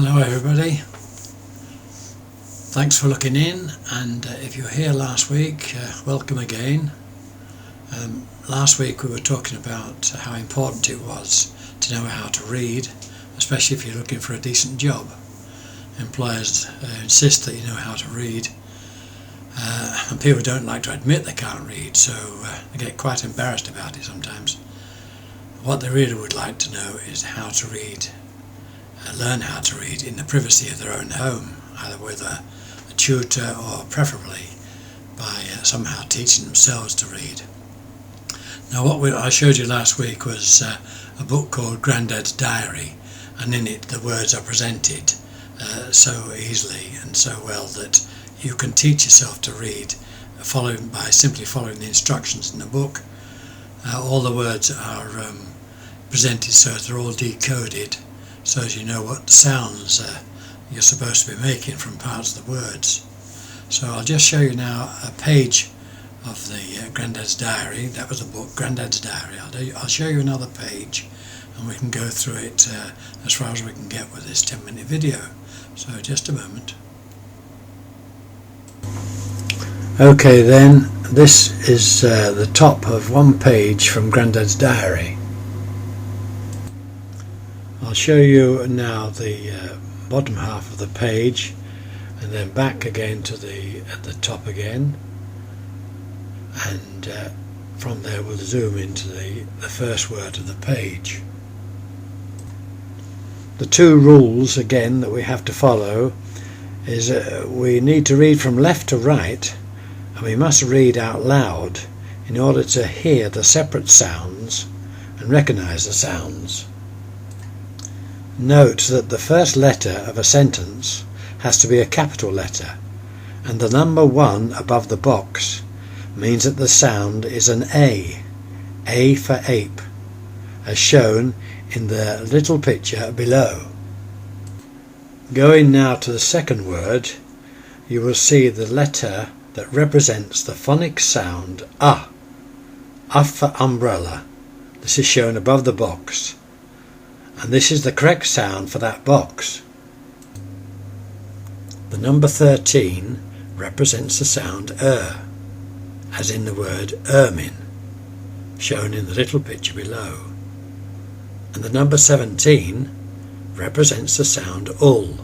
Hello everybody, thanks for looking in, and if you were here last week, welcome again. Last week we were talking about how important it was to know how to read, especially if you're looking for a decent job. Employers insist that you know how to read, and people don't like to admit they can't read, so they get quite embarrassed about it sometimes. What they really would like to know is how to read, learn how to read in the privacy of their own home, either with a tutor or preferably by somehow teaching themselves to read. Now what I showed you last week was a book called Grandad's Diary, and in it the words are presented so easily and so well that you can teach yourself to read by simply following the instructions in the book. All the words are presented so that they're all decoded, so as you know what sounds you're supposed to be making from parts of the words. So I'll just show you now a page of the Grandad's Diary. That was the book, Grandad's Diary. I'll show you another page and we can go through it as far as we can get with this 10-minute video. So just a moment. Okay then, this is the top of one page from Grandad's Diary. I'll show you now the bottom half of the page, and then back again to at the top again, and from there we'll zoom into the first word of the page. The two rules again that we have to follow is we need to read from left to right, and we must read out loud in order to hear the separate sounds and recognize the sounds. Note that the first letter of a sentence has to be a capital letter, and the number 1 above the box means that the sound is an A for ape, as shown in the little picture below. Going now to the second word, you will see the letter that represents the phonic sound A for umbrella. This is shown above the box, and this is the correct sound for that box. The number 13 represents the sound as in the word ermine, shown in the little picture below. And the number 17 represents the sound ul,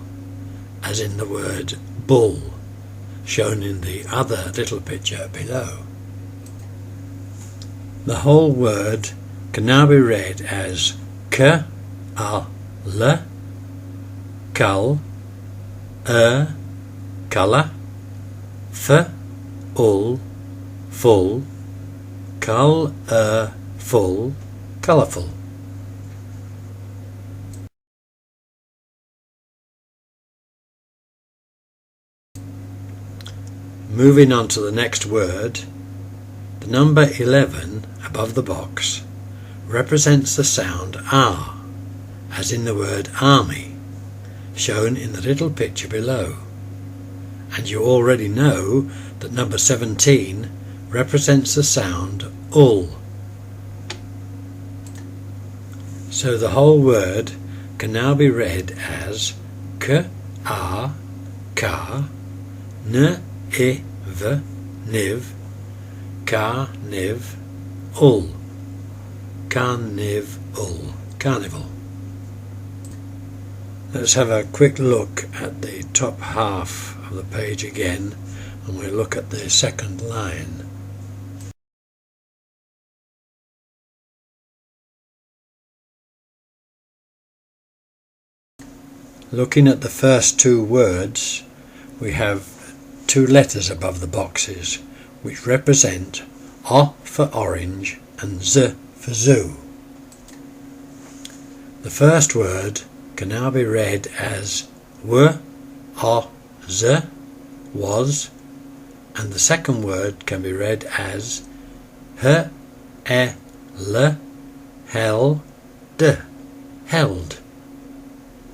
as in the word bull, shown in the other little picture below. The whole word can now be read as k, a, l, kal, colour, f, ul, full, kal, full, colourful. Moving on to the next word, the number 11 above the box represents the sound R, as in the word army, shown in the little picture below. And you already know that number 17 represents the sound ul. So the whole word can now be read as k, a, ka, n, I, v, niv, ka, niv, ul, carniv, ul, carnival. Let's have a quick look at the top half of the page again, and we'll look at the second line. Looking at the first two words, we have two letters above the boxes which represent O for orange and Z for zoo. The first word can now be read as w, o, z, was, and the second word can be read as h, e, l, hel, d, held,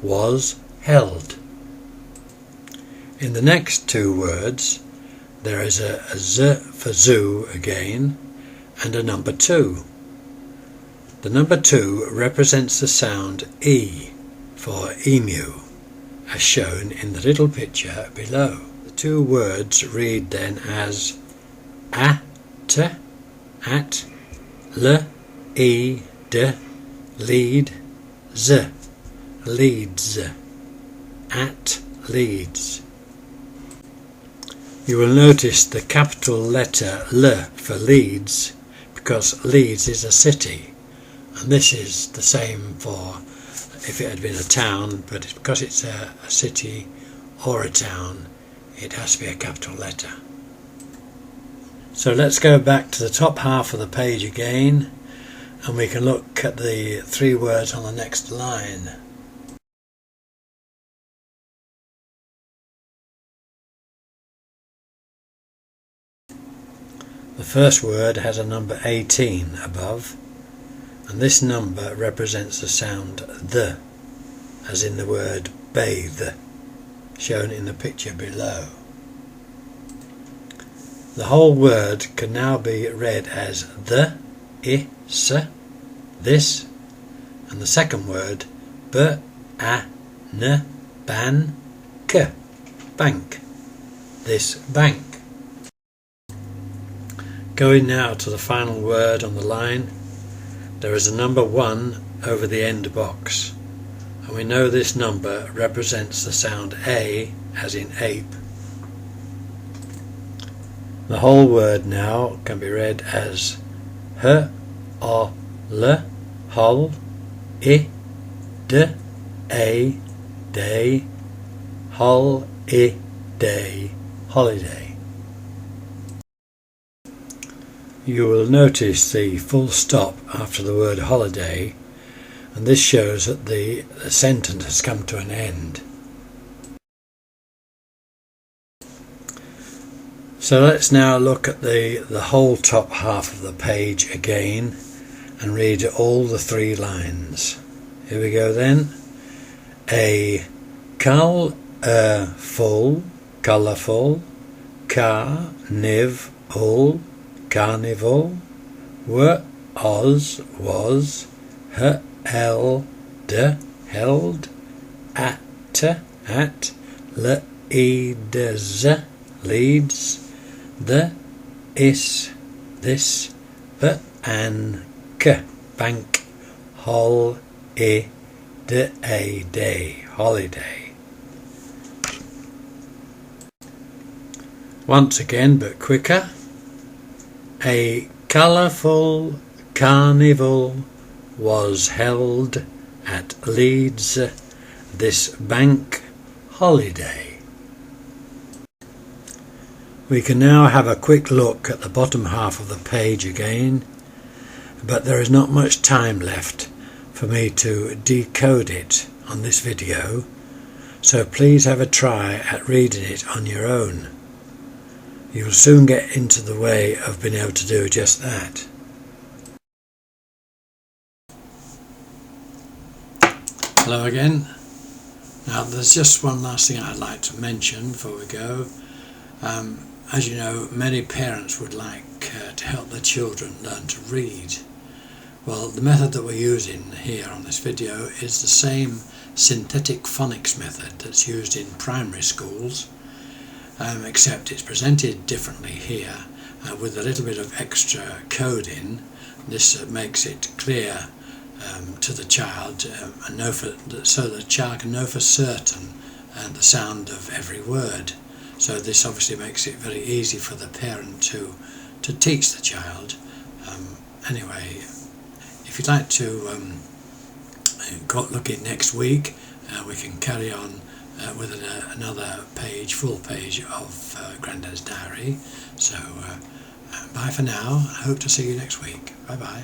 was held. In the next two words there is a z for zoo again and a number 2. The number 2 represents the sound E for emu, as shown in the little picture below. The two words read then as at, l, e, d, lead, z, leads, at leads. You will notice the capital letter L for Leeds, because Leeds is a city, and this is the same for if it had been a town, but because it's a city or a town, it has to be a capital letter. So let's go back to the top half of the page again, and we can look at the three words on the next line. The first word has a number 18 above, and this number represents the sound the, as in the word bathe, shown in the picture below. The whole word can now be read as the, is, this, and the second word b, a, n, ban, k, bank, this bank. Going now to the final word on the line, there is a number 1 over the end box, and we know this number represents the sound A, as in ape. The whole word now can be read as h, o, l, hol, I, d, a, day, hol, I, day, holiday. You will notice the full stop after the word holiday, and this shows that the sentence has come to an end. So let's now look at the whole top half of the page again and read all the three lines. Here we go then. A full, colourful, carnival, carnival, was, held, at, leads, leads, the, is, this, the, an, k, bank, hol, I, d, a, day, holiday. Once again, but quicker. A colourful carnival was held at Leeds this bank holiday. We can now have a quick look at the bottom half of the page again, but there is not much time left for me to decode it on this video, so please have a try at reading it on your own. You'll soon get into the way of being able to do just that. Hello again. Now there's just one last thing I'd like to mention before we go. As you know, many parents would like to help their children learn to read. Well, the method that we're using here on this video is the same synthetic phonics method that's used in primary schools, except it's presented differently here with a little bit of extra coding. This makes it clear to the child and so the child can know for certain the sound of every word. So this obviously makes it very easy for the parent to teach the child. Anyway, if you'd like to look at next week, we can carry on with another full page of Grandad's Diary. So bye for now. I hope to see you next week. Bye bye.